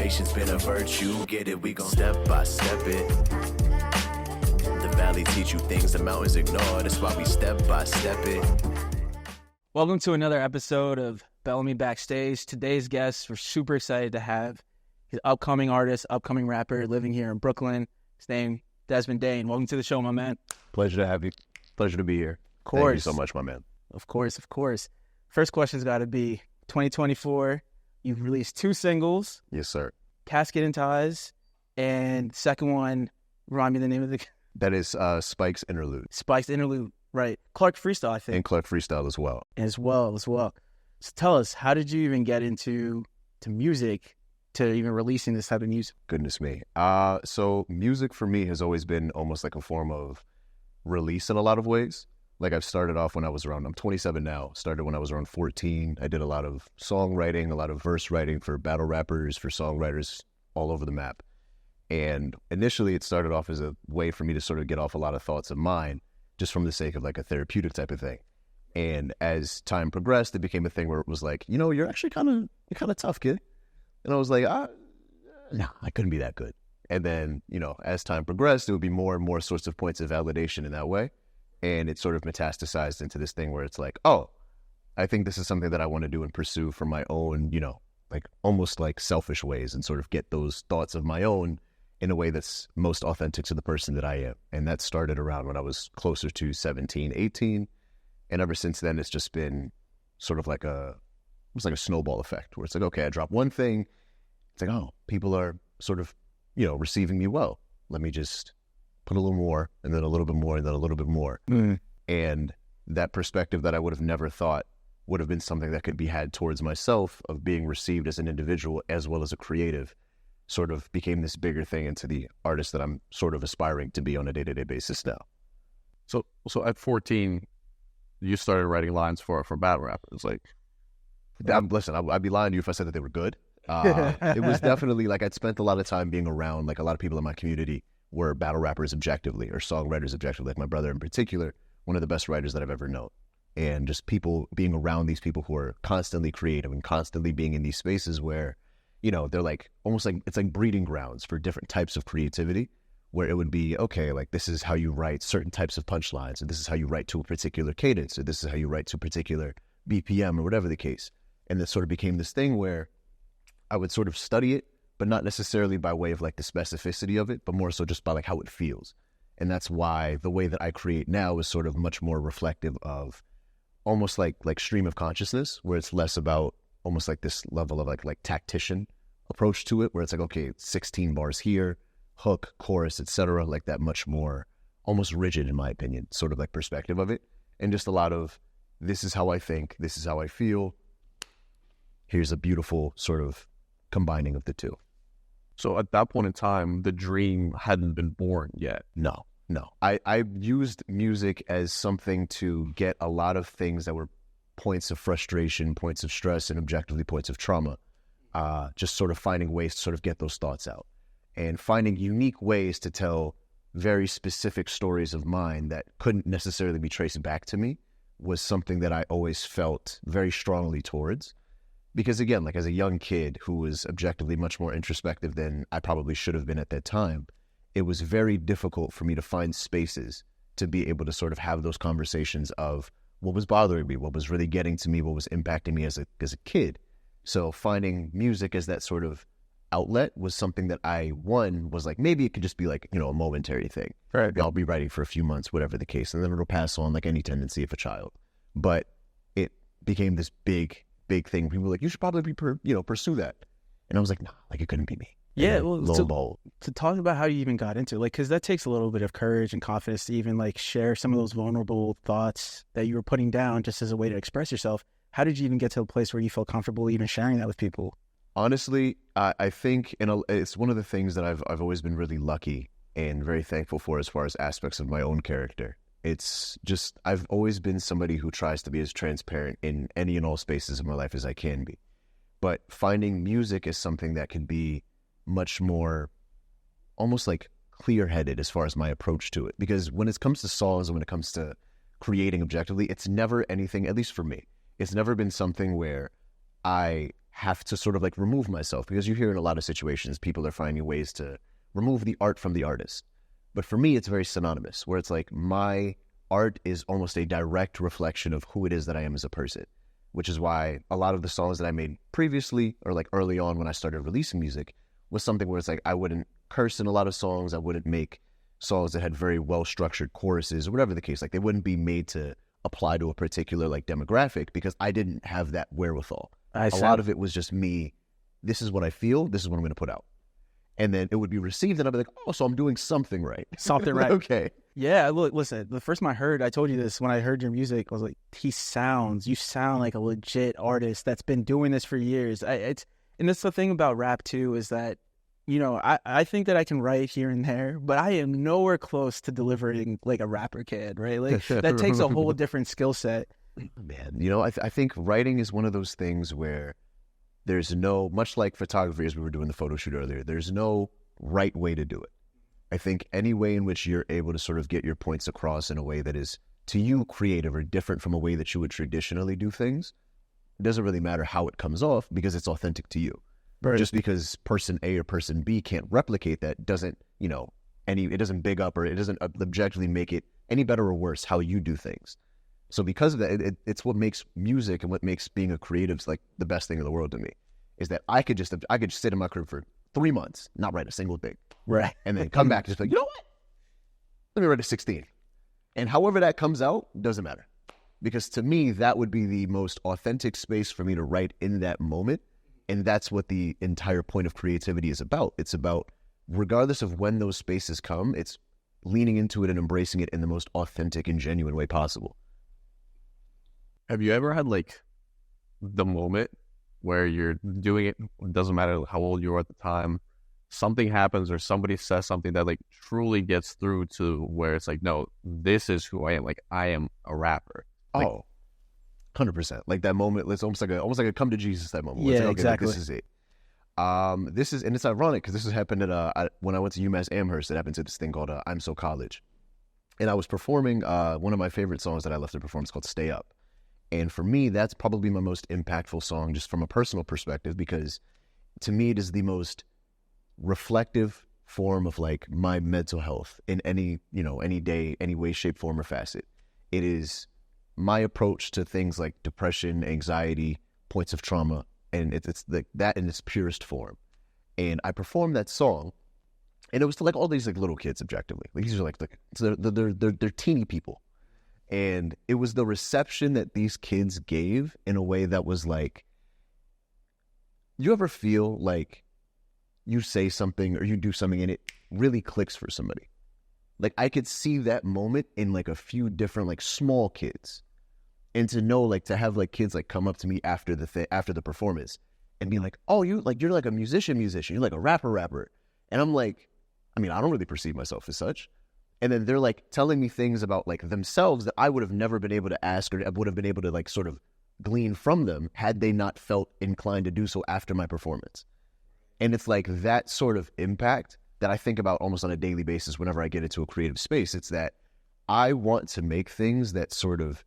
patience been a virtue. Get it, we gon' step by step it. The valley teach you things the mountains ignore. That's why we step by step it. Welcome to another episode of Bellamy Backstage. Today's guest, we're super excited to have his upcoming artist, upcoming rapper, living here in Brooklyn. His name, Dezmond Dane. Welcome to the show, my man. Pleasure to have you. Pleasure to be here. Of course. Thank you so much, my man. Of course. First question's got to be 2024. You've released 2 singles. Yes, sir. Casket and Ties, and second one, remind me the name of the... That is Spike's Interlude. Spike's Interlude, right. Clark Freestyle, I think. And Clark Freestyle as well. As well. So tell us, how did you even get into music, to even releasing this type of music? Goodness me. So music for me has always been almost like a form of release in a lot of ways. Like I've started off when I was around, I'm 27 now, started when I was around 14. I did a lot of songwriting, a lot of verse writing for battle rappers, for songwriters all over the map. And initially it started off as a way for me to sort of get off a lot of thoughts of mine, just from the sake of like a therapeutic type of thing. And as time progressed, it became a thing where it was like, you know, you're actually kind of tough, kid. And I was like, no, I couldn't be that good. And then, you know, as time progressed, it would be more and more sorts of points of validation in that way. And it sort of metastasized into this thing where it's like, oh, I think this is something that I want to do and pursue for my own, you know, like almost like selfish ways, and sort of get those thoughts of my own in a way that's most authentic to the person that I am. And that started around when I was closer to 17, 18. And ever since then, it's just been sort of like a snowball effect where it's like, okay, I drop one thing. It's like, oh, people are sort of, you know, receiving me well. Let me just put a little more, and then a little bit more, and then a little bit more. And that perspective that I would have never thought would have been something that could be had towards myself, of being received as an individual as well as a creative, sort of became this bigger thing into the artist that I'm sort of aspiring to be on a day-to-day basis now. So at 14, you started writing lines for battle rappers. Like, Listen, I'd be lying to you if I said that they were good. It was definitely like I'd spent a lot of time being around, like a lot of people in my community were battle rappers objectively, or songwriters objectively, like my brother in particular, one of the best writers that I've ever known. And just people being around these people who are constantly creative and constantly being in these spaces where, you know, they're like almost like it's like breeding grounds for different types of creativity, where it would be, okay, like this is how you write certain types of punchlines, and this is how you write to a particular cadence, or this is how you write to a particular BPM, or whatever the case. And this sort of became this thing where I would sort of study it, but not necessarily by way of like the specificity of it, but more so just by like how it feels. And that's why the way that I create now is sort of much more reflective of almost like stream of consciousness, where it's less about almost like this level of like tactician approach to it, where it's like, okay, 16 bars here, hook, chorus, etc., like that much more almost rigid, in my opinion, sort of like perspective of it. And just a lot of, this is how I think, this is how I feel. Here's a beautiful sort of combining of the two. so at that point in time, the dream hadn't been born yet. No. I used music as something to get a lot of things that were points of frustration, points of stress, and objectively points of trauma. Just sort of finding ways to sort of get those thoughts out, and finding unique ways to tell very specific stories of mine that couldn't necessarily be traced back to me was something that I always felt very strongly towards. Because again, like as a young kid who was objectively much more introspective than I probably should have been at that time, it was very difficult for me to find spaces to be able to sort of have those conversations of what was bothering me, what was really getting to me, what was impacting me as a kid. So finding music as that sort of outlet was something that was like, maybe it could just be like, you know, a momentary thing. Right. I'll be writing for a few months, whatever the case, and then it'll pass on like any tendency of a child. But it became this big thing. People were like, you should probably pursue that. And I was like, nah, like it couldn't be me. Yeah, well, to talk about how you even got into it, like, because that takes a little bit of courage and confidence to even like share some of those vulnerable thoughts that you were putting down just as a way to express yourself. How did you even get to a place where you felt comfortable even sharing that with people? Honestly, I think it's one of the things that I've always been really lucky and very thankful for as far as aspects of my own character. It's just, I've always been somebody who tries to be as transparent in any and all spaces of my life as I can be. But finding music is something that can be much more almost like clear-headed as far as my approach to it. Because when it comes to songs and when it comes to creating objectively, it's never anything, at least for me, it's never been something where I have to sort of like remove myself, because you hear in a lot of situations people are finding ways to remove the art from the artist. But for me, it's very synonymous, where it's like my art is almost a direct reflection of who it is that I am as a person, which is why a lot of the songs that I made previously, or like early on when I started releasing music, was something where it's like I wouldn't curse in a lot of songs. I wouldn't make songs that had very well-structured choruses or whatever the case. Like they wouldn't be made to apply to a particular like demographic, because I didn't have that wherewithal. A lot of it was just me. This is what I feel. This is what I'm going to put out. And then it would be received, and I'd be like, oh, so I'm doing something right. Something right. Okay. Yeah, look, listen, the first time I told you this, when I heard your music, I was like, you sound like a legit artist that's been doing this for years. And that's the thing about rap too, is that, you know, I think that I can write here and there, but I am nowhere close to delivering like a rapper can, right? Like that takes a whole different skill set. Man, you know, I think writing is one of those things where there's no, much like photography, as we were doing the photo shoot earlier, there's no right way to do it. I think any way in which you're able to sort of get your points across in a way that is, to you, creative or different from a way that you would traditionally do things, it doesn't really matter how it comes off, because it's authentic to you. Right. Just because person A or person B can't replicate that doesn't, you know, it doesn't big up, or it doesn't objectively make it any better or worse how you do things. So because of that, it's what makes music and what makes being a creative like the best thing in the world to me, is that I could just sit in my crib for 3 months, not write a single thing. Right. And then come back and just be like, you know what? Let me write a 16. And however that comes out, doesn't matter. Because to me, that would be the most authentic space for me to write in that moment. And that's what the entire point of creativity is about. It's about, regardless of when those spaces come, it's leaning into it and embracing it in the most authentic and genuine way possible. Have you ever had like the moment where you're doing it, it doesn't matter how old you are at the time, something happens or somebody says something that like truly gets through to where it's like, no, this is who I am. Like I am a rapper. Like, 100%. Like that moment, it's almost like a come to Jesus type moment. Yeah, like, okay, exactly. This is it. And it's ironic because this has happened at when I went to UMass Amherst. It happened to this thing called I'm So College, and I was performing one of my favorite songs that I love to perform. It's called Stay Up, and for me, that's probably my most impactful song, just from a personal perspective, because to me, it is the most reflective form of like my mental health in any day, any way, shape, form, or facet. It is my approach to things like depression, anxiety, points of trauma, and it's like that in its purest form. And I performed that song, and it was to like all these like little kids, objectively. Like these are like they're teeny people, and it was the reception that these kids gave in a way that was like, you ever feel like you say something or you do something and it really clicks for somebody? Like I could see that moment in like a few different like small kids. And to know, like, to have like kids like come up to me after the performance and be like, oh, you're like a musician, you're like a rapper. And I'm like, I mean, I don't really perceive myself as such. And then they're like telling me things about like themselves that I would have never been able to ask, or would have been able to like sort of glean from them had they not felt inclined to do so after my performance. And it's like that sort of impact that I think about almost on a daily basis whenever I get into a creative space. It's that I want to make things that sort of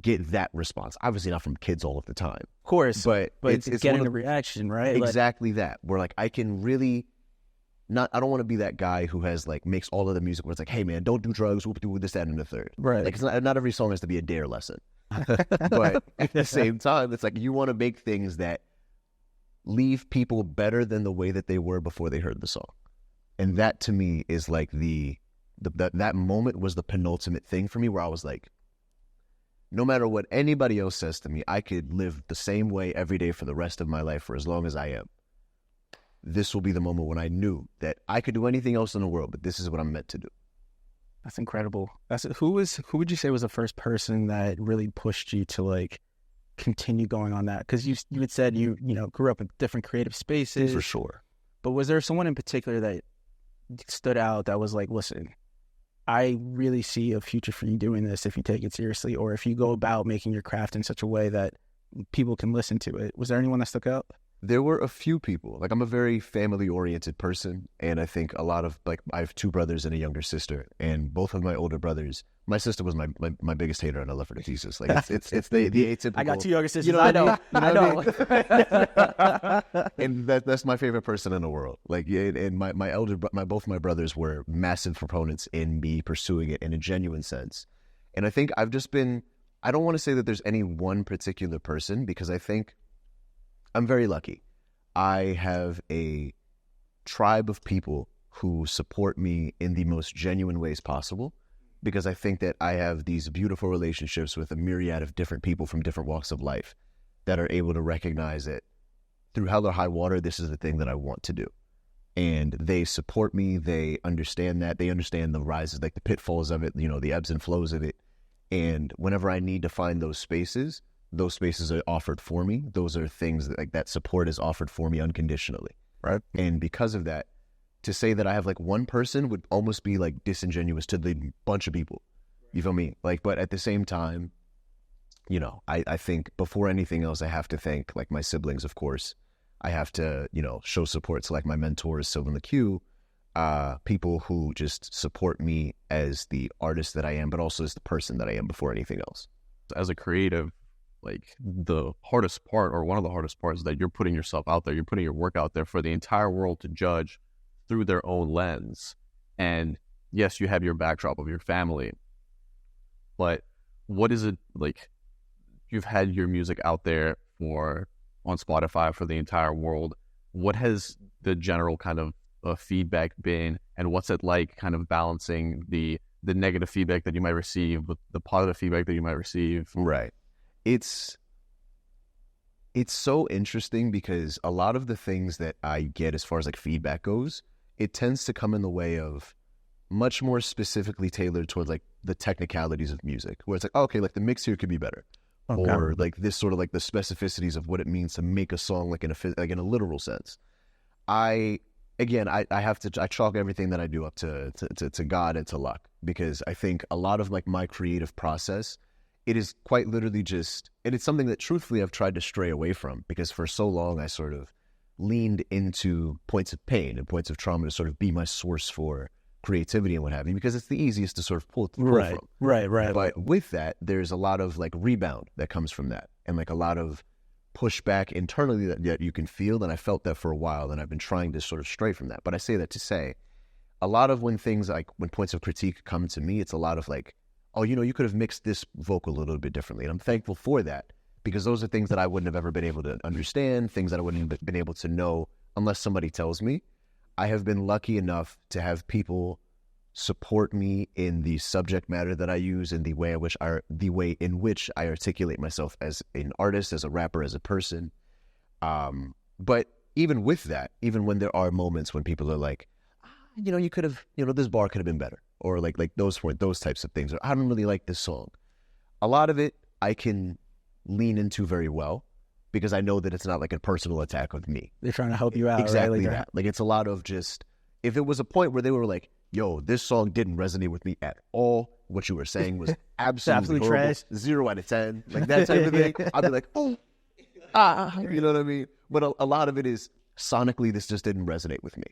get that response. Obviously not from kids all of the time. Of course. But it's getting a reaction, right? Exactly that. Where like I can really I don't want to be that guy who has like makes all of the music where it's like, hey man, don't do drugs, we'll do this, that, and the third. Right. Like it's not every song has to be a dare lesson. But at the same time, it's like you want to make things that leave people better than the way that they were before they heard the song. And that to me is like that moment was the penultimate thing for me, where I was like, no matter what anybody else says to me, I could live the same way every day for the rest of my life for as long as I am. This will be the moment when I knew that I could do anything else in the world, but this is what I'm meant to do. That's incredible. Who would you say was the first person that really pushed you to like continue going on that? Because you had said you grew up in different creative spaces. For sure. But was there someone in particular that stood out that was like, listen, I really see a future for you doing this if you take it seriously, or if you go about making your craft in such a way that people can listen to it? Was there anyone that stuck out? There were a few people. Like, I'm a very family-oriented person, and I think a lot of, like, I have 2 brothers and a younger sister, and both of my older brothers, my sister was my biggest hater, and I love her to pieces. Like, it's the atypical. I got 2 younger sisters. You know I what know. And that's my favorite person in the world. Like, and both my brothers were massive proponents in me pursuing it in a genuine sense. And I think I've just been, I don't want to say that there's any one particular person, because I think I'm very lucky. I have a tribe of people who support me in the most genuine ways possible, because I think that I have these beautiful relationships with a myriad of different people from different walks of life that are able to recognize it through hell or high water. This is the thing that I want to do. And they support me. They understand that. They understand the rises, like the pitfalls of it, you know, the ebbs and flows of it. And whenever I need to find those spaces are offered for me. Those are things that, like, that support is offered for me unconditionally. Right. And because of that, to say that I have like one person would almost be like disingenuous to the bunch of people. You feel me? Like, but at the same time, you know, I think before anything else, I have to thank like my siblings, of course. I have to, you know, show support to like my mentors, Sylvan the Q, people who just support me as the artist that I am, but also as the person that I am before anything else. As a creative, like the hardest part, or one of the hardest parts, is that you're putting yourself out there, you're putting your work out there for the entire world to judge through their own lens. And yes, you have your backdrop of your family, but what is it like? You've had your music out there on Spotify for the entire world. What has the general kind of feedback been, and what's it like kind of balancing the negative feedback that you might receive with the positive feedback that you might receive? Right. It's so interesting, because a lot of the things that I get as far as like feedback goes, it tends to come in the way of much more specifically tailored towards like the technicalities of music, where it's like, oh, okay, like the mix here could be better. Okay. Or like this sort of like the specificities of what it means to make a song like in a literal sense. I chalk everything that I do up to God and to luck, because I think a lot of like my creative process, it is quite literally just, and it's something that truthfully I've tried to stray away from, because for so long I sort of leaned into points of pain and points of trauma to sort of be my source for creativity and what have you, because it's the easiest to sort of pull from. Right. But with that, there's a lot of like rebound that comes from that, and like a lot of pushback internally that you can feel. And I felt that for a while, and I've been trying to sort of stray from that. But I say that to say, a lot of when points of critique come to me, it's a lot of like, oh, you know, you could have mixed this vocal a little bit differently. And I'm thankful for that, because those are things that I wouldn't have ever been able to understand, things that I wouldn't have been able to know unless somebody tells me. I have been lucky enough to have people support me in the subject matter that I use, and the way in which I articulate myself as an artist, as a rapper, as a person. But even with that, even when there are moments when people are like, you know, you could have, you know, this bar could have been better, or like those types of things, or I don't really like this song. A lot of it I can lean into very well, because I know that it's not like a personal attack of me. They're trying to help you out. Exactly, right? that. Like, it's a lot of just, if it was a point where they were like, yo, this song didn't resonate with me at all, what you were saying was absolutely trash, 0 out of 10, like that type of thing, I'd be like, oh, you know what I mean? But a lot of it is sonically, this just didn't resonate with me.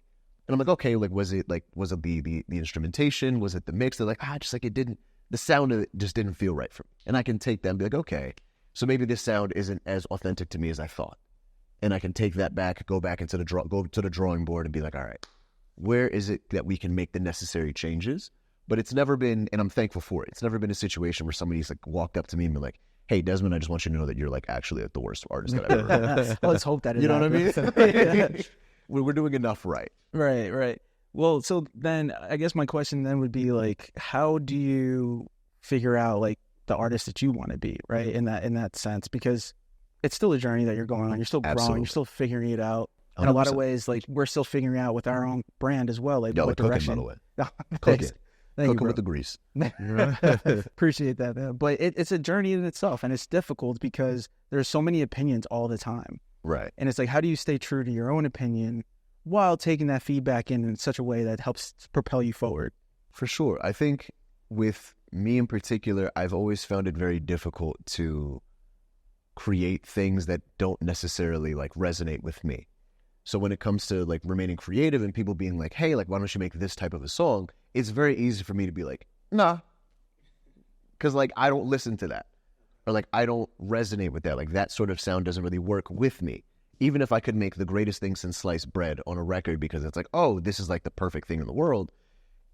And I'm like, okay, like, was it the instrumentation? Was it the mix? They're like, just like the sound of it just didn't feel right for me. And I can take that and be like, okay, so maybe this sound isn't as authentic to me as I thought. And I can take that back, go back into go to the drawing board and be like, all right, where is it that we can make the necessary changes? But it's never been, and I'm thankful for it, it's never been a situation where somebody's like walked up to me and been like, hey, Dezmond, I just want you to know that you're like actually like the worst artist that I've ever heard. Let's hope that you know what I mean? We're doing enough right. Right. Well, so then I guess my question then would be like, how do you figure out like the artist that you want to be, right? In that sense, because it's still a journey that you're going on. You're still growing. Absolutely. You're still figuring it out. 100%. In a lot of ways, like we're still figuring out with our own brand as well, like what direction. Cooking, by the way. Cooking. Cooking with the grease. Appreciate that, man. But it's a journey in itself, and it's difficult because there's so many opinions all the time. Right. And it's like, how do you stay true to your own opinion while taking that feedback in such a way that helps propel you forward? For sure. I think with me in particular, I've always found it very difficult to create things that don't necessarily like resonate with me. So when it comes to like remaining creative and people being like, hey, like, why don't you make this type of a song? It's very easy for me to be like, nah, because like I don't listen to that, or like I don't resonate with that. Like that sort of sound doesn't really work with me. Even if I could make the greatest thing since sliced bread on a record because it's like, oh, this is like the perfect thing in the world.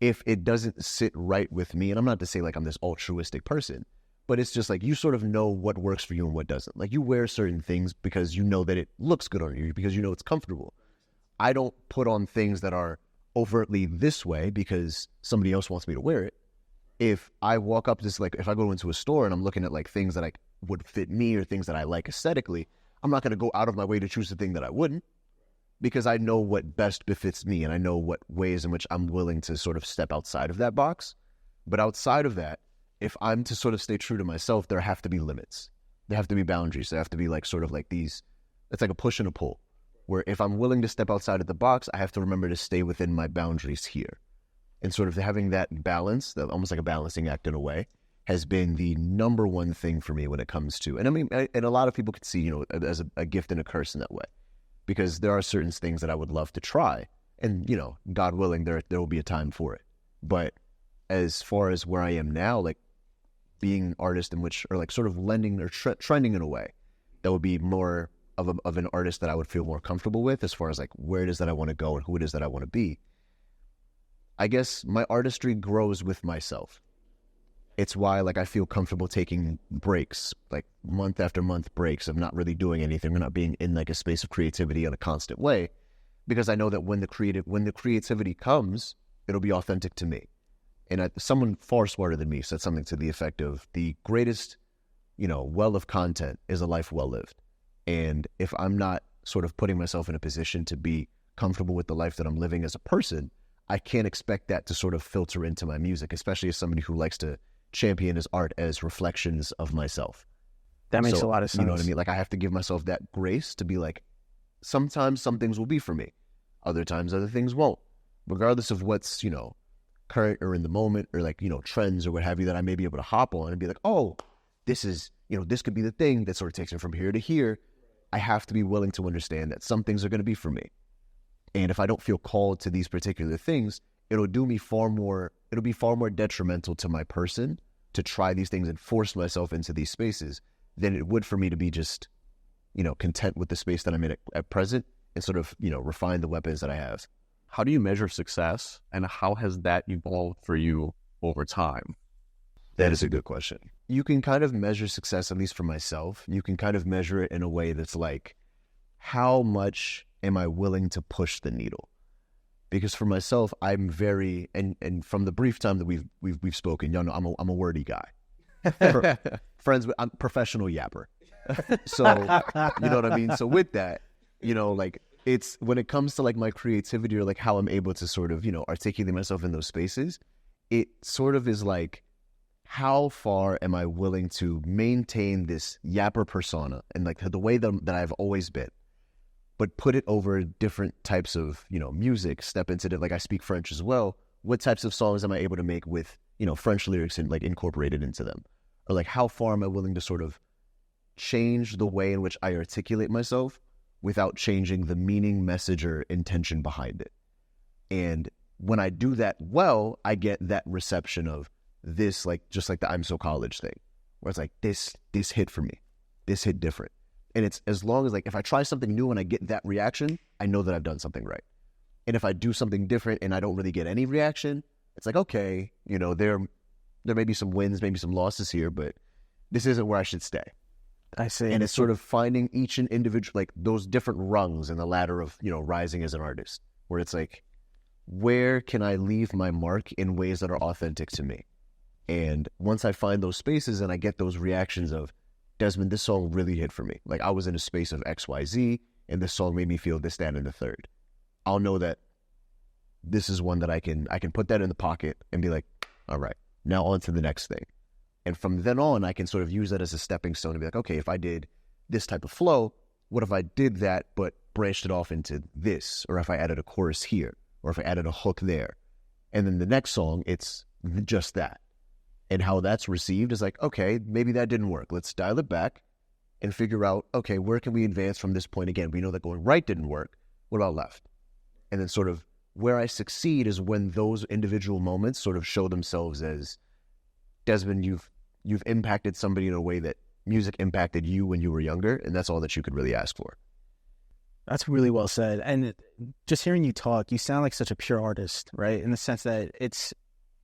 If it doesn't sit right with me, and I'm not to say like I'm this altruistic person, but it's just like you sort of know what works for you and what doesn't. Like you wear certain things because you know that it looks good on you, because you know it's comfortable. I don't put on things that are overtly this way because somebody else wants me to wear it. If I walk up this, like if I go into a store and I'm looking at like things that I would fit me or things that I like aesthetically, I'm not going to go out of my way to choose the thing that I wouldn't, because I know what best befits me and I know what ways in which I'm willing to sort of step outside of that box. But outside of that, if I'm to sort of stay true to myself, there have to be limits. There have to be boundaries. There have to be like sort of like these, it's like a push and a pull, where if I'm willing to step outside of the box, I have to remember to stay within my boundaries here. And sort of having that balance, almost like a balancing act in a way, has been the number one thing for me when it comes to, and I mean, and a lot of people could see, you know, as a gift and a curse in that way, because there are certain things that I would love to try, and, you know, God willing, there will be a time for it. But as far as where I am now, like being an artist in which, or like sort of lending or trending in a way that would be more of an artist that I would feel more comfortable with, as far as like where it is that I want to go and who it is that I want to be. I guess my artistry grows with myself. It's why like I feel comfortable taking breaks, like month after month breaks of not really doing anything or not being in like a space of creativity in a constant way, because I know that when the creativity comes, it'll be authentic to me. And someone far smarter than me said something to the effect of, the greatest, you know, well of content is a life well lived. And if I'm not sort of putting myself in a position to be comfortable with the life that I'm living as a person, I can't expect that to sort of filter into my music, especially as somebody who likes to champion his art as reflections of myself. That makes a lot of sense. You know what I mean? Like I have to give myself that grace to be like, sometimes some things will be for me. Other times other things won't. Regardless of what's, you know, current or in the moment, or like, you know, trends or what have you, that I may be able to hop on and be like, oh, this is, you know, this could be the thing that sort of takes me from here to here. I have to be willing to understand that some things are going to be for me. And if I don't feel called to these particular things, it'll be far more detrimental to my person to try these things and force myself into these spaces than it would for me to be just, you know, content with the space that I'm in at present and sort of, you know, refine the weapons that I have. How do you measure success, and how has that evolved for you over time? That is a good question. You can kind of measure success, at least for myself. You can kind of measure it in a way that's like, how much am I willing to push the needle? Because for myself, I'm very, and from the brief time that we've spoken, y'all know I'm a wordy guy. Friends, I'm professional yapper. So, you know what I mean? So with that, you know, like it's, when it comes to like my creativity or like how I'm able to sort of, you know, articulate myself in those spaces, it sort of is like, how far am I willing to maintain this yapper persona and like the way that I've always been, but put it over different types of, you know, music, step into it. Like I speak French as well. What types of songs am I able to make with, you know, French lyrics and like incorporated into them? Or like, how far am I willing to sort of change the way in which I articulate myself without changing the meaning, message, or intention behind it? And when I do that well, I get that reception of this, like, just like the I'm So College thing, where it's like, this hit for me. This hit different. And it's, as long as like, if I try something new and I get that reaction, I know that I've done something right. And if I do something different and I don't really get any reaction, it's like, okay, you know, there may be some wins, maybe some losses here, but this isn't where I should stay. I see. And it's sort of finding each and individual, like those different rungs in the ladder of, you know, rising as an artist, where it's like, where can I leave my mark in ways that are authentic to me? And once I find those spaces and I get those reactions of, Dezmond, this song really hit for me. Like I was in a space of XYZ and this song made me feel this, that, and the third. I'll know that this is one that I can put that in the pocket and be like, all right, now on to the next thing. And from then on, I can sort of use that as a stepping stone to be like, okay, if I did this type of flow, what if I did that but branched it off into this? Or if I added a chorus here, or if I added a hook there. And then the next song, it's just that. And how that's received is like, okay, maybe that didn't work. Let's dial it back and figure out, okay, where can we advance from this point again? We know that going right didn't work. What about left? And then sort of where I succeed is when those individual moments sort of show themselves as, Dezmond, you've impacted somebody in a way that music impacted you when you were younger, and that's all that you could really ask for. That's really well said. And just hearing you talk, you sound like such a pure artist, right? In the sense that it's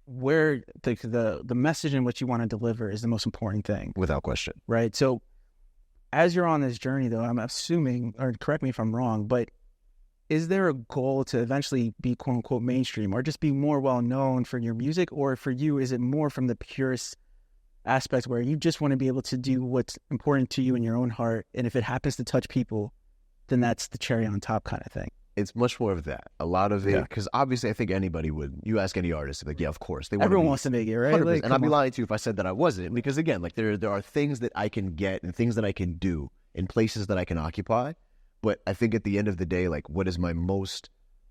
where the message in which you want to deliver is the most important thing. Without question. Right? So as you're on this journey, though, I'm assuming, or correct me if I'm wrong, but is there a goal to eventually be quote unquote mainstream or just be more well known for your music? Or for you, is it more from the purest aspect where you just want to be able to do what's important to you in your own heart? And if it happens to touch people, then that's the cherry on top kind of thing. It's much more of that. A lot of it, because obviously I think anybody would, you ask any artist, like, yeah, of course. Everyone wants to make it, right? Like, and I'd be lying to you if I said that I wasn't, because again, like there are things that I can get and things that I can do and places that I can occupy. But I think at the end of the day, like what is my most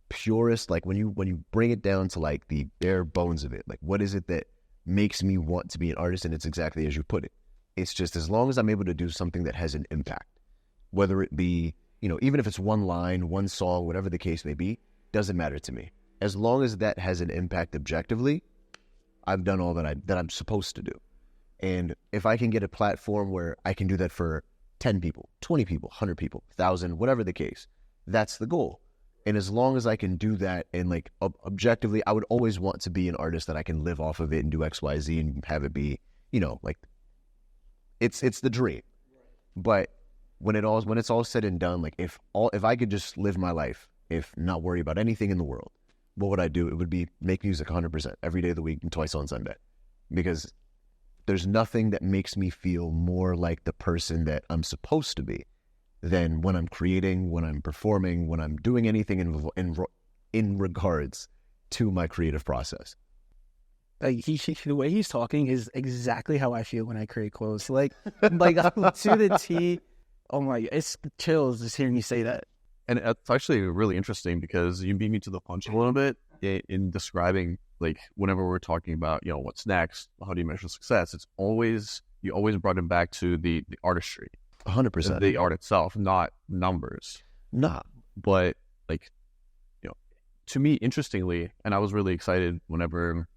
purest, like when you bring it down to like the bare bones of it, like what is it that makes me want to be an artist? And it's exactly as you put it. It's just as long as I'm able to do something that has an impact, whether it be, you know, even if it's one line, one song, whatever the case may be, doesn't matter to me. As long as that has an impact objectively, I've done all that I'm supposed to do. And if I can get a platform where I can do that for 10 people, 20 people, 100 people, 1,000, whatever the case, that's the goal. And as long as I can do that and like objectively, I would always want to be an artist that I can live off of it and do X, Y, Z and have it be, you know, like it's the dream. But when it's all said and done, like if I could just live my life, if not worry about anything in the world, what would I do? It would be make music 100% every day of the week and twice on Sunday, because there's nothing that makes me feel more like the person that I'm supposed to be than when I'm creating, when I'm performing, when I'm doing anything in regards to my creative process. Like the way he's talking is exactly how I feel when I create clothes. Like to the T. Oh my, it's chills just hearing you say that. And it's actually really interesting because you beat me to the punch a little bit in describing, like, whenever we're talking about, you know, what's next, how do you measure success? You always brought it back to the artistry. 100%. The art itself, not numbers. Nah. But, like, you know, to me, interestingly, and I was really excited whenever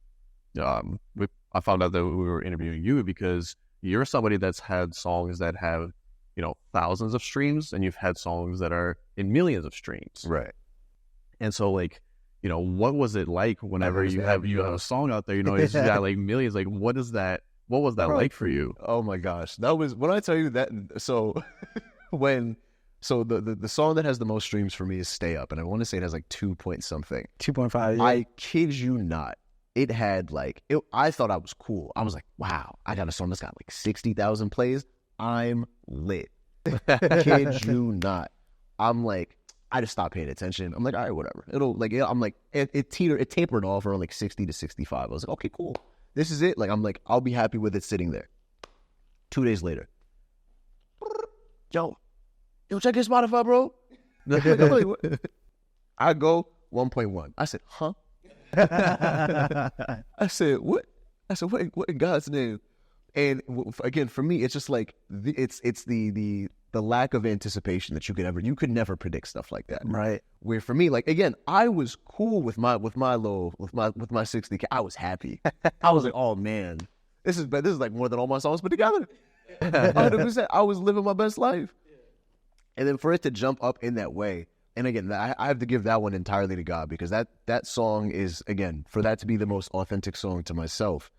I found out that we were interviewing you, because you're somebody that's had songs that have, you know, thousands of streams, and you've had songs that are in millions of streams. Right. And so, like, you know, what was it like whenever you have a song out there, you know, it's got like millions, like what was that like for you? Oh my gosh. That was, when I tell you that, so the song that has the most streams for me is Stay Up, and I want to say it has like 2 point something. 2.5. Yeah. I kid you not. It had like, I thought I was cool. I was like, wow, I got a song that's got like 60,000 plays. I'm lit. Kid you not. I'm like, I just stopped paying attention. I'm like, all right, whatever. It'll like, I'm like, it tapered off around like 60 to 65. I was like, okay, cool. This is it. Like, I'm like, I'll be happy with it sitting there. 2 days later, yo, check your Spotify, bro. I go 1.1. I said, huh? I said, what? I said, what in God's name? And again, for me, it's just like it's the lack of anticipation that you could never predict stuff like that, right? Where for me, like, again, I was cool with my 60K. I was happy. I was like, oh man, this is like more than all my songs put together. 100%. I was living my best life, and then for it to jump up in that way. And again, I have to give that one entirely to God, because that song is, again, for that to be the most authentic song to myself,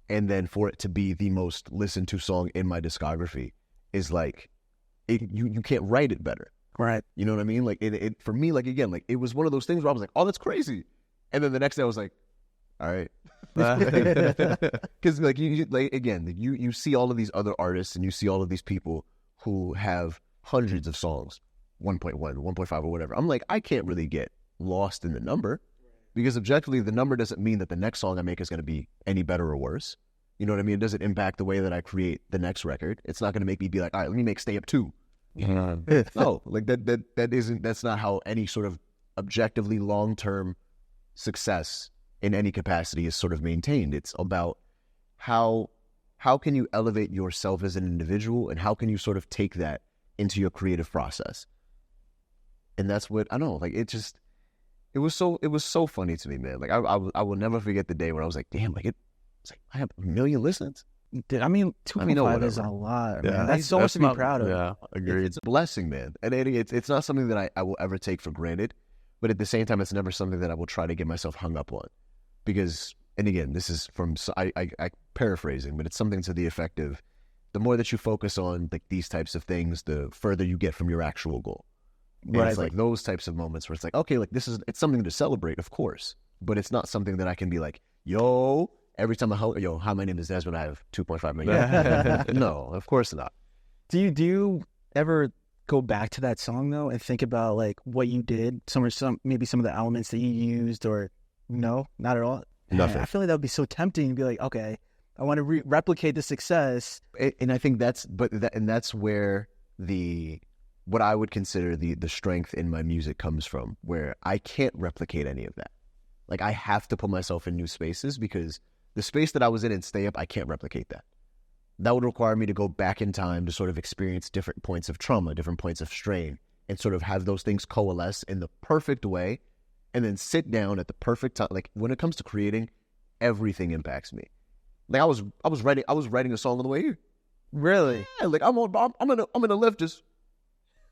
and then for it to be the most listened to song in my discography is like, you can't write it better. Right. You know what I mean? Like it for me, like, again, like it was one of those things where I was like, oh, that's crazy. And then the next day I was like, all right. Because like you see all of these other artists and you see all of these people who have hundreds of songs, 1.1, 1.5 or whatever. I'm like, I can't really get lost in the number, because objectively the number doesn't mean that the next song I make is going to be any better or worse. You know what I mean? It doesn't impact the way that I create the next record. It's not going to make me be like, all right, let me make Stay Up 2. No, like that's not how any sort of objectively long-term success in any capacity is sort of maintained. It's about how how can you elevate yourself as an individual, and how can you sort of take that into your creative process? And that's what, I don't know, like, it was so funny to me, man. Like, I will never forget the day when I was like, damn, like, it's like, I have 1 million listens. Dude, I mean, 2.5 is a lot, man. That's so much to be proud of. Yeah, agreed. It's a blessing, man. And it's not something that I will ever take for granted, but at the same time, it's never something that I will try to get myself hung up on. Because, and again, this is from, I paraphrasing, but it's something to the effect of, the more that you focus on like these types of things, the further you get from your actual goal. And Right. it's like those types of moments where it's like, okay, like it's something to celebrate, of course, but it's not something that I can be like, yo, every time hi, my name is Dezmond, I have 2.5 million. No, of course not. Do you ever go back to that song though and think about like what you did, maybe some of the elements that you used, or no, not at all? Nothing. I feel like that would be so tempting to be like, okay, I want to replicate the success. And I think that's where what I would consider the strength in my music comes from, where I can't replicate any of that. Like, I have to put myself in new spaces, because the space that I was in and Stay Up, I can't replicate that. That would require me to go back in time to sort of experience different points of trauma, different points of strain, and sort of have those things coalesce in the perfect way, and then sit down at the perfect time. Like, when it comes to creating, everything impacts me. Like, I was writing a song on the way here. Really? Yeah, like I'm in a lift just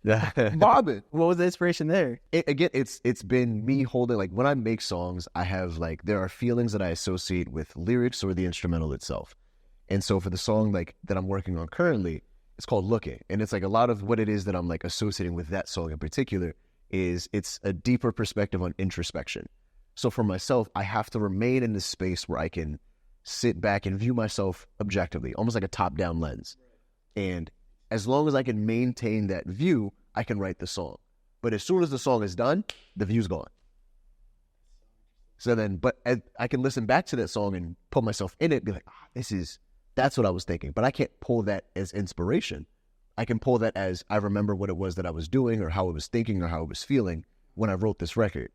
bobbing. What was the inspiration there? It's been me holding, like, when I make songs, I have like, there are feelings that I associate with lyrics or the instrumental itself. And so for the song like that I'm working on currently, it's called Looking. And it's like a lot of what it is that I'm like associating with that song in particular is it's a deeper perspective on introspection. So for myself, I have to remain in this space where I can sit back and view myself objectively, almost like a top-down lens. And as long as I can maintain that view, I can write the song. But as soon as the song is done, the view's gone. So then, but I can listen back to that song and put myself in it, be like, that's what I was thinking. But I can't pull that as inspiration. I can pull that as, I remember what it was that I was doing, or how I was thinking, or how I was feeling when I wrote this record.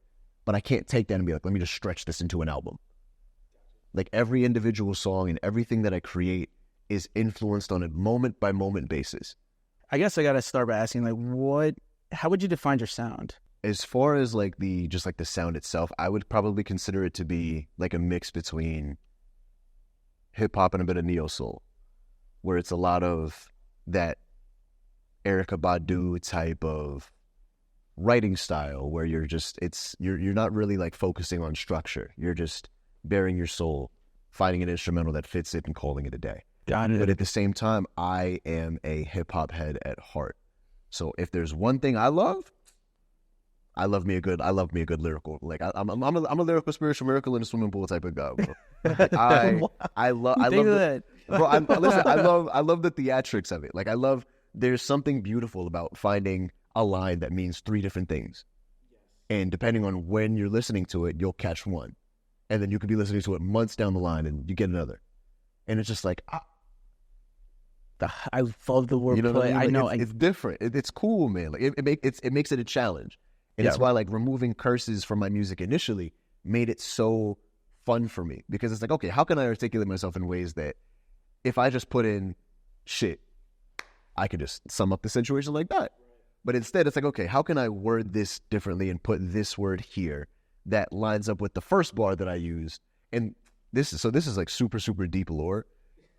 But I can't take that and be like, let me just stretch this into an album. Like, every individual song and everything that I create is influenced on a moment by moment basis. I guess I got to start by asking, like, how would you define your sound? As far as like the sound itself, I would probably consider it to be like a mix between hip hop and a bit of neo soul, where it's a lot of that Erykah Badu type of writing style, where you're not really like focusing on structure. You're just bearing your soul, finding an instrumental that fits it, and calling it a day. Got it. But at the same time, I am a hip hop head at heart. So if there's one thing I love me a good lyrical. Like, I'm a lyrical spiritual miracle in a swimming pool type of guy, bro. I love that. Bro, listen, I love the theatrics of it. Like, there's something beautiful about finding a line that means 3 different things. And depending on when you're listening to it, you'll catch one. And then you could be listening to it months down the line and you get another. And it's just like, I love the wordplay. you know what I mean? Like, I know. It's different. It's cool, man. Like, it makes it a challenge. And it's why, like, removing curses from my music initially made it so fun for me. Because it's like, okay, how can I articulate myself in ways that if I just put in shit, I could just sum up the situation like that. But instead, it's like, okay, how can I word this differently and put this word here that lines up with the first bar that I used? And this is like super, super deep lore.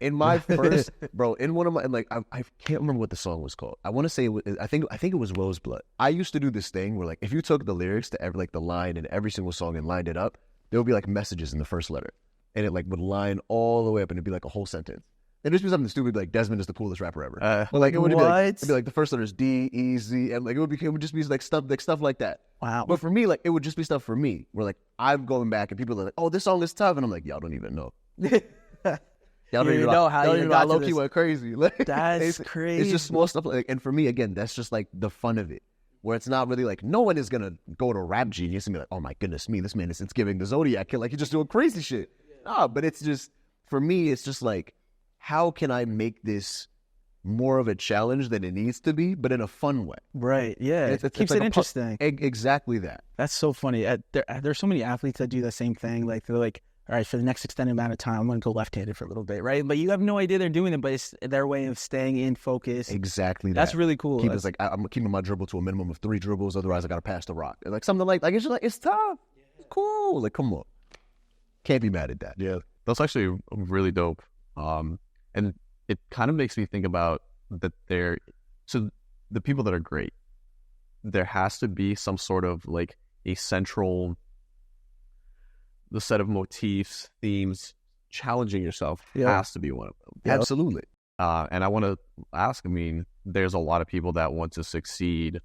In my first, bro, in one of my, like, I can't remember what the song was called. I want to say it was, I think it was Roseblood. I used to do this thing where, like, if you took the lyrics to every, like, the line in every single song and lined it up, there would be like messages in the first letter, and it like would line all the way up, and it'd be like a whole sentence. It'd just be something stupid like Dezmond is the coolest rapper ever. But like, it would be like, it'd be like the first letter is D, E, Z, and like it would just be like stuff like that. Wow. But for me, like, it would just be stuff for me where like I'm going back and people are like, oh, this song is tough, and I'm like, y'all don't even know. Y'all don't even know how you got low key went crazy. Like, that's crazy. It's just small stuff. Like, and for me, again, that's just like the fun of it, where it's not really like, no one is gonna go to Rap Genius and be like, oh my goodness me, this man is giving the Zodiac Kid, like he's just doing crazy shit. Nah, but it's just, for me, it's just like, how can I make this more of a challenge than it needs to be, but in a fun way? Right. Yeah. It keeps it interesting. Exactly that. That's so funny. There's so many athletes that do the same thing. Like, they're like, all right, for the next extended amount of time, I'm going to go left-handed for a little bit, right? But you have no idea they're doing it, but it's their way of staying in focus. Exactly. That's really cool. It's like I'm keeping my dribble to a minimum of 3 dribbles, otherwise I got to pass the rock. Like something like it's just like, it's tough. It's cool. Like, come on. Can't be mad at that. Yeah, that's actually really dope. And it kind of makes me think about that so the people that are great, there has to be some sort of like a central, the set of motifs, themes, challenging yourself has to be one of them. Yeah. Absolutely. And I want to ask, I mean, there's a lot of people that want to succeed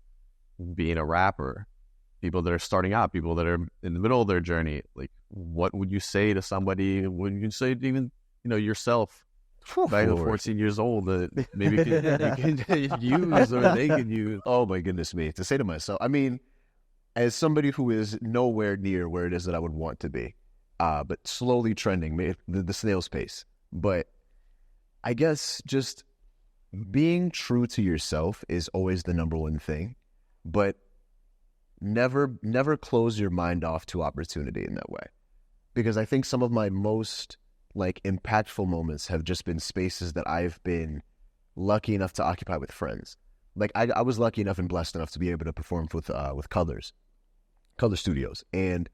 being a rapper, people that are starting out, people that are in the middle of their journey. Like, what would you say to somebody? Would you say to even, yourself back at 14 years old that maybe you can use or they can use? Oh my goodness me. To say to myself, I mean, as somebody who is nowhere near where it is that I would want to be, but slowly trending, the snail's pace. But I guess just being true to yourself is always the number one thing, but never close your mind off to opportunity in that way. Because I think some of my most impactful moments have just been spaces that I've been lucky enough to occupy with friends. Like I was lucky enough and blessed enough to be able to perform with Color Studios. And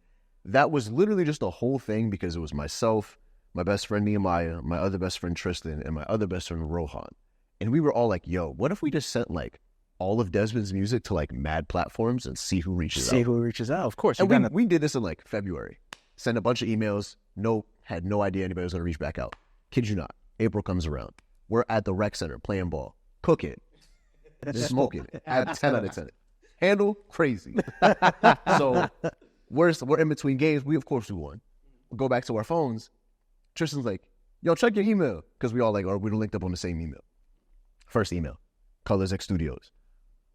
that was literally just a whole thing because it was myself, my best friend Nehemiah, my other best friend Tristan, and my other best friend Rohan. And we were all like, yo, what if we just sent all of Dezmond's music to mad platforms and see who reaches out? See who reaches out, of course. And we did this in February. Sent a bunch of emails, had no idea anybody was going to reach back out. Kid you not. April comes around. We're at the rec center playing ball, cooking, smoking. At 10 out of 10. Handle crazy. So we're in between games. We won. We go back to our phones. Tristan's like, yo, check your email. Because we all we're linked up on the same email. First email, Colors X Studios.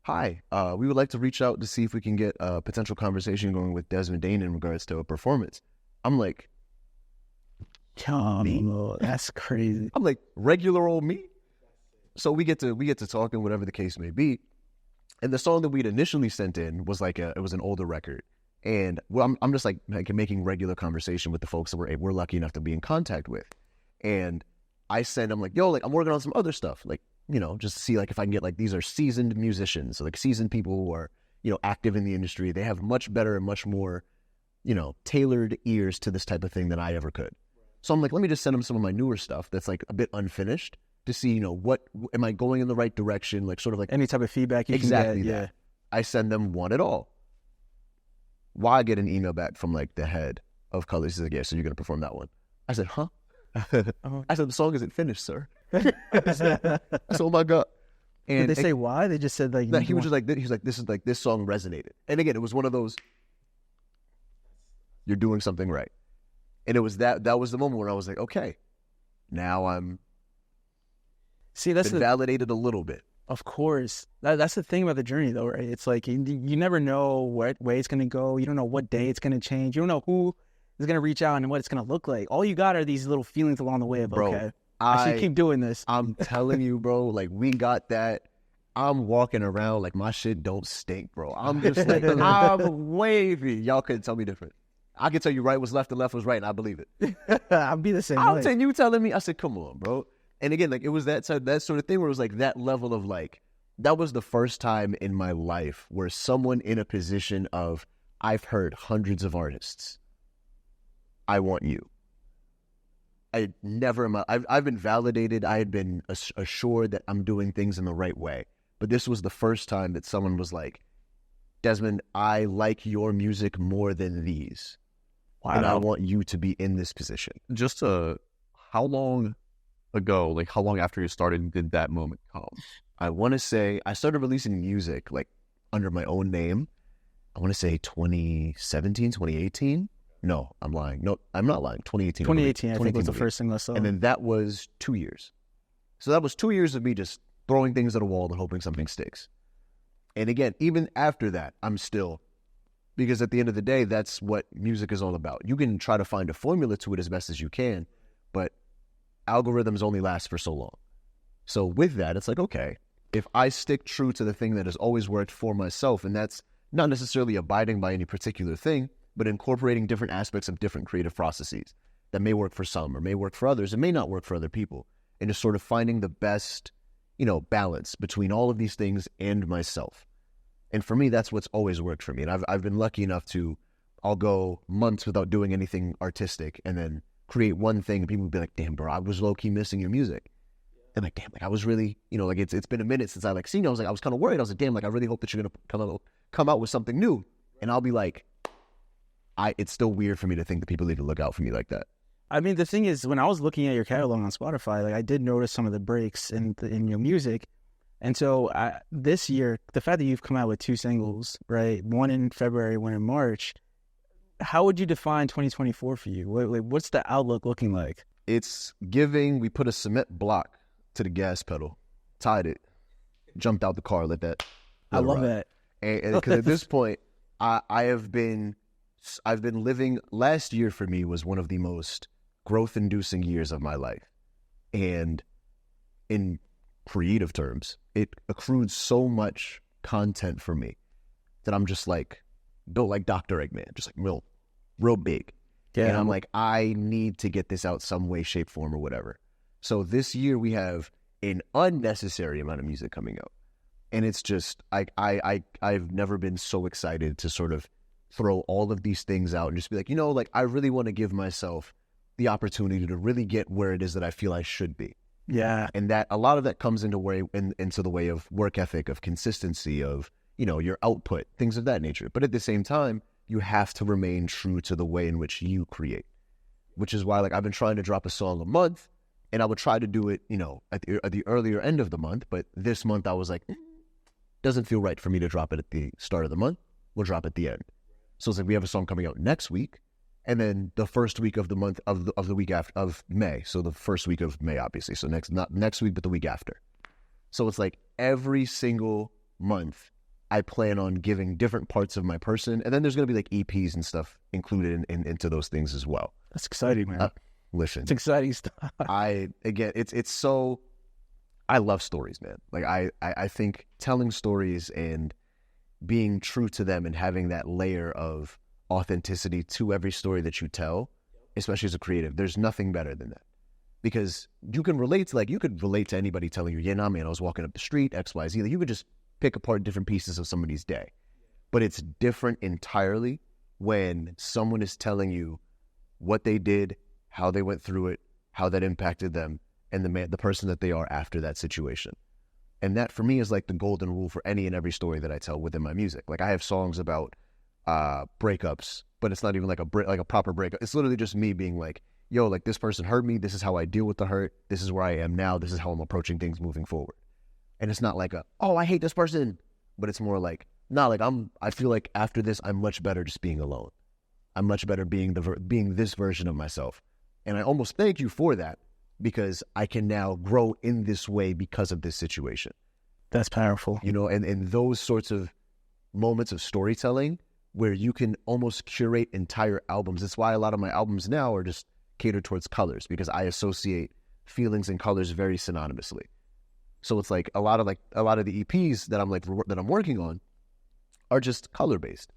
Hi, we would like to reach out to see if we can get a potential conversation going with Dezmond Dane in regards to a performance. I'm like, that's crazy. I'm like, regular old me. So we get to talking, whatever the case may be. And the song that we'd initially sent in was it was an older record. And I'm just making regular conversation with the folks that we're lucky enough to be in contact with. And I'm like, yo, I'm working on some other stuff. Just to see if I can get these are seasoned musicians, so seasoned people who are, active in the industry. They have much better and much more, tailored ears to this type of thing than I ever could. So I'm like, let me just send them some of my newer stuff that's a bit unfinished to see, what am I going in the right direction? Any type of feedback you can get. Exactly that. I send them one at all. Why I get an email back from the head of Colors? He's like, yeah, so you're going to perform that one. I said, huh? I said, the song isn't finished, sir. I said, oh my God. And did they say why? They just said he was just he was like, this song resonated. And again, it was one of those, you're doing something right. And it was that was the moment where I was like, okay, now I'm been validated a little bit. Of course. That's the thing about the journey, though, right? It's you never know what way it's going to go. You don't know what day it's going to change. You don't know who is going to reach out and what it's going to look like. All you got are these little feelings along the way of, bro, okay, I should keep doing this. I'm telling you, bro, we got that. I'm walking around my shit don't stink, bro. I'm just I'm wavy. Y'all couldn't tell me different. I can tell you right was left and left was right, and I believe it. I'll be the same way. You telling me? I said, come on, bro. And again, it was that sort of thing where it was that level of that was the first time in my life where someone in a position of, I've heard hundreds of artists. I want you. I've been validated. I had been assured that I'm doing things in the right way. But this was the first time that someone was like, Dezmond, I like your music more than these. Wow. And I want you to be in this position. Just how long ago, how long after you started did that moment come? I want to say I started releasing music under my own name. I want to say 2017, 2018. No, I'm lying. No, I'm not lying. 2018. 2018, I think was the first thing I saw. And then that was 2 years. So that was 2 years of me just throwing things at a wall and hoping something sticks. And again, even after that, I'm still, because at the end of the day, that's what music is all about. You can try to find a formula to it as best as you can, but algorithms only last for so long. So with that, it's okay, if I stick true to the thing that has always worked for myself, and that's not necessarily abiding by any particular thing, but incorporating different aspects of different creative processes. that may work for some or may work for others and may not work for other people. And just sort of finding the best, balance between all of these things and myself. And for me, that's what's always worked for me. And I've been lucky enough I'll go months without doing anything artistic and then create one thing and people will be like, damn, bro, I was low-key missing your music. And like, damn, like I was really, like it's been a minute since I like seen you. I was kind of worried. I was like, damn, like I really hope that you're going to come out with something new. And I'll be like, it's still weird for me to think that people need to look out for me like that. I mean, the thing is, when I was looking at your catalog on Spotify, like I did notice some of the breaks in your music. And so this year, the fact that you've come out with 2 singles, right? One in February, one in March. How would you define 2024 for you? What's the outlook looking like? It's giving, we put a cement block to the gas pedal, tied it, jumped out the car, let I love that. And because at this point, I've been living, last year for me was one of the most growth-inducing years of my life. And in creative terms, it accrued so much content for me that I'm just like, built like Dr. Eggman, just like real big. Yeah. And I'm like, I need to get this out some way, shape, form, or whatever. So this year we have an unnecessary amount of music coming out. And it's just, I've never been so excited to sort of throw all of these things out and just be like, like I really want to give myself the opportunity to really get where it is that I feel I should be. Yeah. And that a lot of that comes into the way of work ethic, of consistency, of, your output, things of that nature. But at the same time, you have to remain true to the way in which you create, which is why, like, I've been trying to drop a song a month, and I would try to do it, at the earlier end of the month. But this month I was like, doesn't feel right for me to drop it at the start of the month. We'll drop it at the end. So it's like, we have a song coming out next week, and then the first week of the month of the week after of May. So the first week of May, obviously. So not next week, but the week after. So it's like every single month I plan on giving different parts of my person, and then there's going to be like EPs and stuff included into those things as well. That's exciting, man. Listen, it's exciting stuff. It's so, I love stories, man. Like I think telling stories and being true to them and having that layer of authenticity to every story that you tell, especially as a creative, there's nothing better than that. Because you could relate to anybody telling you, yeah, nah, man, I was walking up the street, XYZ. Like, you could just pick apart different pieces of somebody's day. But it's different entirely when someone is telling you what they did, how they went through it, how that impacted them, and the person that they are after that situation. And that, for me, is like the golden rule for any and every story that I tell within my music. Like, I have songs about breakups, but it's not even like a proper breakup. It's literally just me being like, yo, like, this person hurt me. This is how I deal with the hurt. This is where I am now. This is how I'm approaching things moving forward. And it's not like I hate this person, but it's more like, nah, like I feel like after this, I'm much better just being alone. I'm much better being this version of myself. And I almost thank you for that, because I can now grow in this way because of this situation. That's powerful. And those sorts of moments of storytelling where you can almost curate entire albums. That's why a lot of my albums now are just catered towards colors, because I associate feelings and colors very synonymously. So it's like a lot of the EPs that I'm working on are just color based.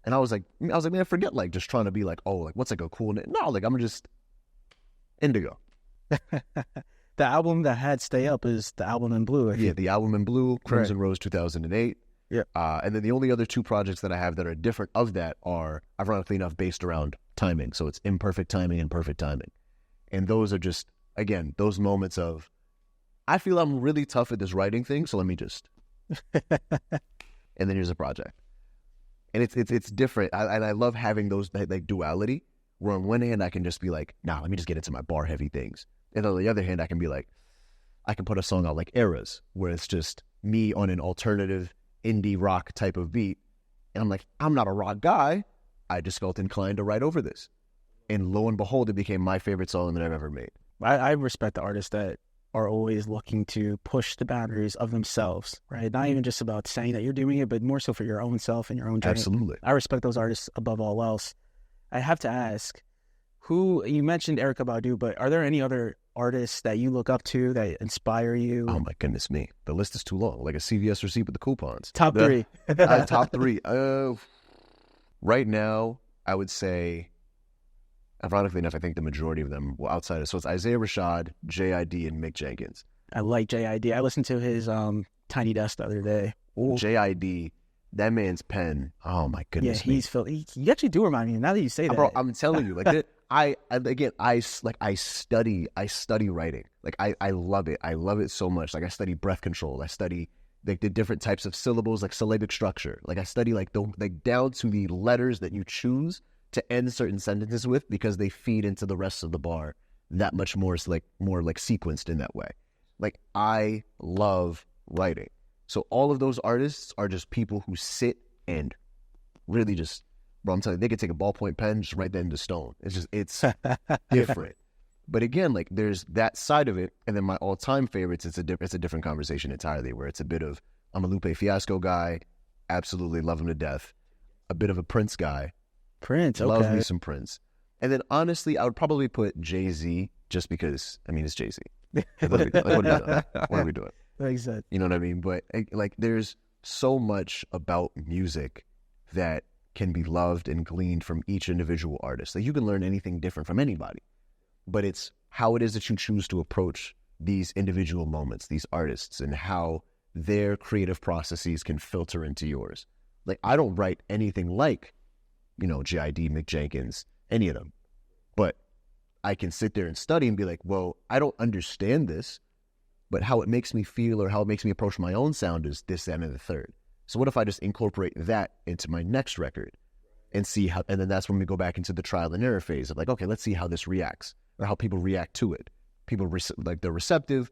And I was like, man, forget like just trying to be like, oh, like what's like a cool name? No, like I'm just indigo. The album that had Stay Up is the album in blue. Yeah, the album in blue, Crimson Rose 2008. Yeah. And then the only other 2 projects that I have that are different of that are, ironically enough, based around timing. So it's Imperfect Timing and Perfect Timing. And those are just, again, those moments of, I feel I'm really tough at this writing thing, so let me just, and then here's a project. And it's different. I love having those, like, duality, where on one hand I can just be like, nah, let me just get into my bar heavy things. And on the other hand, I can be like, I can put a song out like Eras, where it's just me on an alternative indie rock type of beat. And I'm like, I'm not a rock guy. I just felt inclined to write over this. And lo and behold, it became my favorite song that I've ever made. I respect the artists that are always looking to push the boundaries of themselves, right? Not even just about saying that you're doing it, but more so for your own self and your own journey. Absolutely. I respect those artists above all else. I have to ask, you mentioned Erykah Badu, but are there any other artists that you look up to that inspire you? Oh my goodness me. The list is too long. Like a CVS receipt with the coupons. Top 3. Top 3. Right now, I would say Ironically enough, I think the majority of them were outsiders. So it's Isaiah Rashad, JID, and Mick Jenkins. I like JID. I listened to his Tiny Desk the other day. Ooh. JID, that man's pen. Oh my goodness. Yeah, he's you actually do remind me now that you say that. Bro, I'm telling you, like I study writing. Like I love it. I love it so much. Like I study breath control. I study like the different types of syllables, like syllabic structure. Like I study like down to the letters that you choose to end certain sentences with, because they feed into the rest of the bar that much more. It's like more like sequenced in that way. Like I love writing. So all of those artists are just people who sit and really just, bro, I'm telling you, they could take a ballpoint pen, just write that into stone. It's different. But again, like there's that side of it. And then my all-time favorites, it's a different conversation entirely, where it's a bit of, I'm a Lupe Fiasco guy, absolutely love him to death. A bit of a Prince guy. Prince, okay. Love me some Prince. And then honestly, I would probably put Jay-Z, just because, I mean, it's Jay-Z. What are we doing? Makes sense. You know what I mean? But like there's so much about music that can be loved and gleaned from each individual artist. Like you can learn anything different from anybody, but it's how it is that you choose to approach these individual moments, these artists, and how their creative processes can filter into yours. Like I don't write anything like, you know, JID, Mick Jenkins, any of them, but I can sit there and study and be like, well, I don't understand this, but how it makes me feel or how it makes me approach my own sound is this, that, and the third. So what if I just incorporate that into my next record and see how, and then that's when we go back into the trial and error phase of like, okay, let's see how this reacts or how people react to it. People like they're receptive.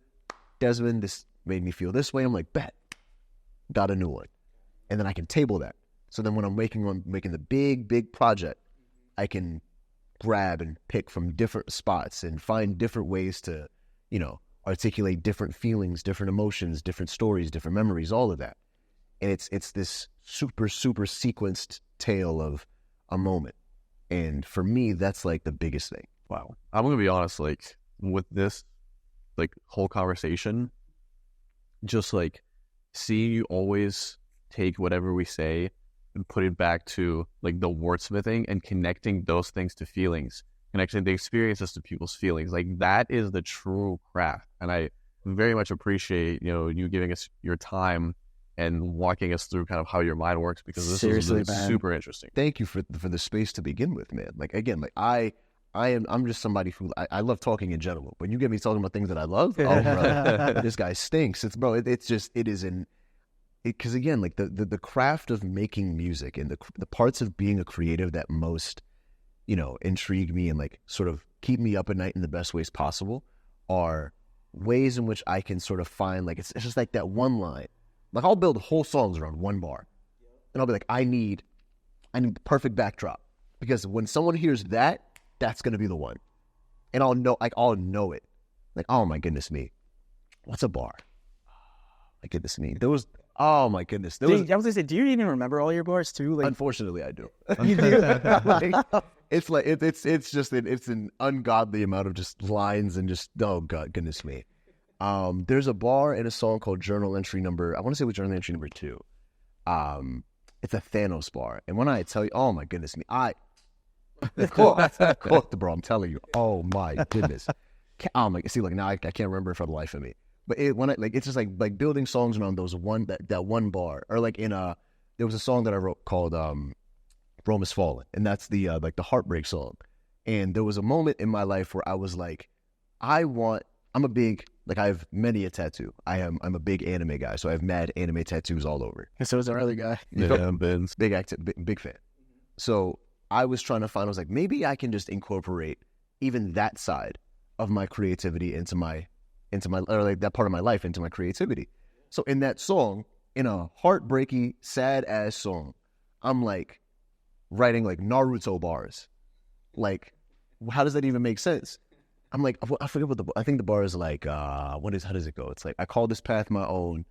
Dezmond, this made me feel this way. I'm like, bet, got a new one. And then I can table that. So then when I'm making the big project, I can grab and pick from different spots and find different ways to, you know, articulate different feelings, different emotions, different stories, different memories, all of that. And it's this super sequenced tale of a moment. And for me, that's like the biggest thing. Wow. I'm going to be honest, like with this like whole conversation, just like seeing you always take whatever we say and put it back to like the wordsmithing and connecting those things to feelings, connecting the experiences to people's feelings. Like that is the true craft. And I very much appreciate, you know, you giving us your time and walking us through kind of how your mind works, because this is super interesting. Thank you for the space to begin with, man. Like again, like I'm just somebody who I love talking in general. When you get me talking about things that I love, oh brother, this guy stinks. Because again, like the craft of making music and the parts of being a creative that most, you know, intrigue me and like sort of keep me up at night in the best ways possible are ways in which I can sort of find like, it's just like that one line. Like I'll build whole songs around one bar and I'll be like, I need the perfect backdrop, because when someone hears that, that's going to be the one. And I'll know it. Like, oh my goodness me. What's a bar? My goodness me. Oh my goodness. I was gonna say, do you even remember all your bars too? Like, unfortunately, I do. You do? It's an ungodly amount of just lines and just, oh God, goodness me. There's a bar in a song called Journal Entry Number, I want to say it was Journal Entry Number 2. It's a Thanos bar. And when I tell you, oh my goodness me, cooked, bro, I'm telling you. Oh my goodness. See, like now I can't remember for the life of me. But it's just like building songs around that one bar. Or like there was a song that I wrote called Rome Has Fallen, and that's the like the heartbreak song. And there was a moment in my life where I was like, I have many a tattoo. I'm a big anime guy, so I have mad anime tattoos all over. And so is our other guy. Yeah, Ben's big fan. So I was trying to find, I was like, maybe I can just incorporate even that side of my creativity into my or like that part of my life into my creativity. So in that song, in a heartbreaking, sad ass song, I'm like writing like Naruto bars. Like, how does that even make sense? I'm like, I forget I think the bar is like, how does it go? It's like, I call this path my own,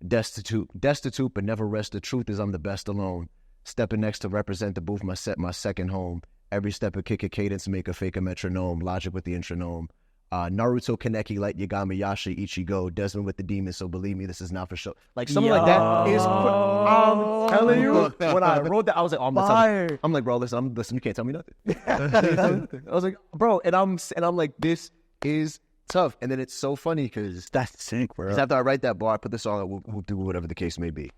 destitute, but never rest. The truth is I'm the best alone. Stepping next to represent the booth, my second home. Every step a kick a cadence, make a fake a metronome. Logic with the intronome. Naruto Kaneki Light Yagami Yashi Ichigo, Dezmond with the demon, so believe me, this is not for show. Like something like that is, I'm telling you, when I wrote that, I was like, oh, I'm like, bro, listen, you can't tell me nothing. I was like, bro, and I'm like, this is tough. And then it's so funny because That's sick, bro. after I write that bar, I put the song, we'll do whatever the case may be.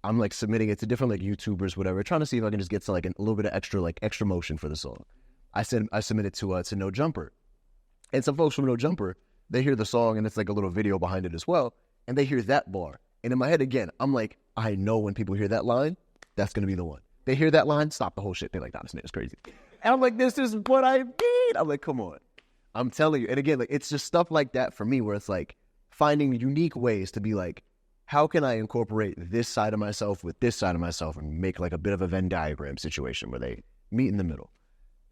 I'm like submitting it to different like YouTubers, whatever, trying to see if I can just get to like a little bit of extra motion for the song. I submitted to No Jumper. And some folks from No Jumper, they hear the song and it's like a little video behind it as well. And they hear that bar. And in my head, again, I'm like, I know when people hear that line, that's going to be the one. They hear that line, stop the whole shit. They're like, nah, this nigga's crazy. And I'm like, this is what I mean. I'm like, come on. I'm telling you. And again, like it's just stuff like that for me where it's like finding unique ways to be like, how can I incorporate this side of myself with this side of myself and make like a bit of a Venn diagram situation where they meet in the middle.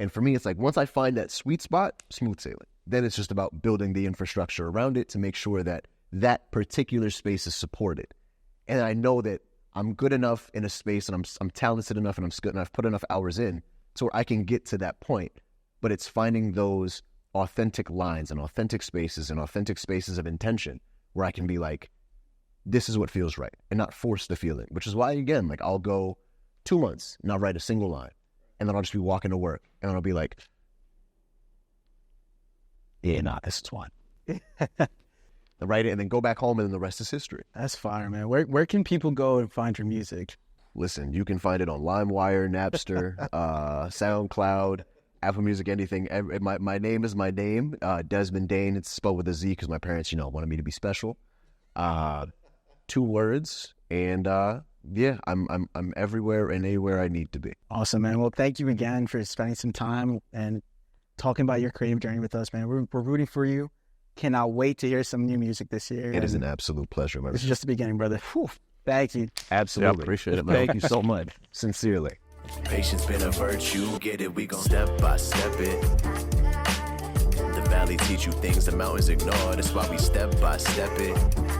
And for me, it's like once I find that sweet spot, smooth sailing. Then it's just about building the infrastructure around it to make sure that that particular space is supported. And I know that I'm good enough in a space and I'm talented enough and I'm good and I've put enough hours in so where I can get to that point. But it's finding those authentic lines and authentic spaces of intention where I can be like, this is what feels right and not force the feeling, which is why, again, like I'll go 2 months, not write a single line. And then I'll just be walking to work and I'll be like, yeah, nah, this is one. Write it and then go back home and then the rest is history. That's fire, man. Where can people go and find your music? Listen, you can find it on LimeWire, Napster, SoundCloud, Apple Music, anything. My name is my name, Dezmond Dane. It's spelled with a Z because my parents, wanted me to be special. 2 words, and yeah, I'm everywhere and anywhere I need to be. Awesome, man. Well, thank you again for spending some time and talking about your creative journey with us, man. We're rooting for you. Cannot wait to hear some new music this year. It is an absolute pleasure, my This is just the beginning, brother. Whew. Thank you. Absolutely. Yeah, appreciate it, man. Thank you so much. Sincerely. Patience been a virtue, get it, we gon' step by step it. The valley teach you things the mountains ignore, that's why we step by step it.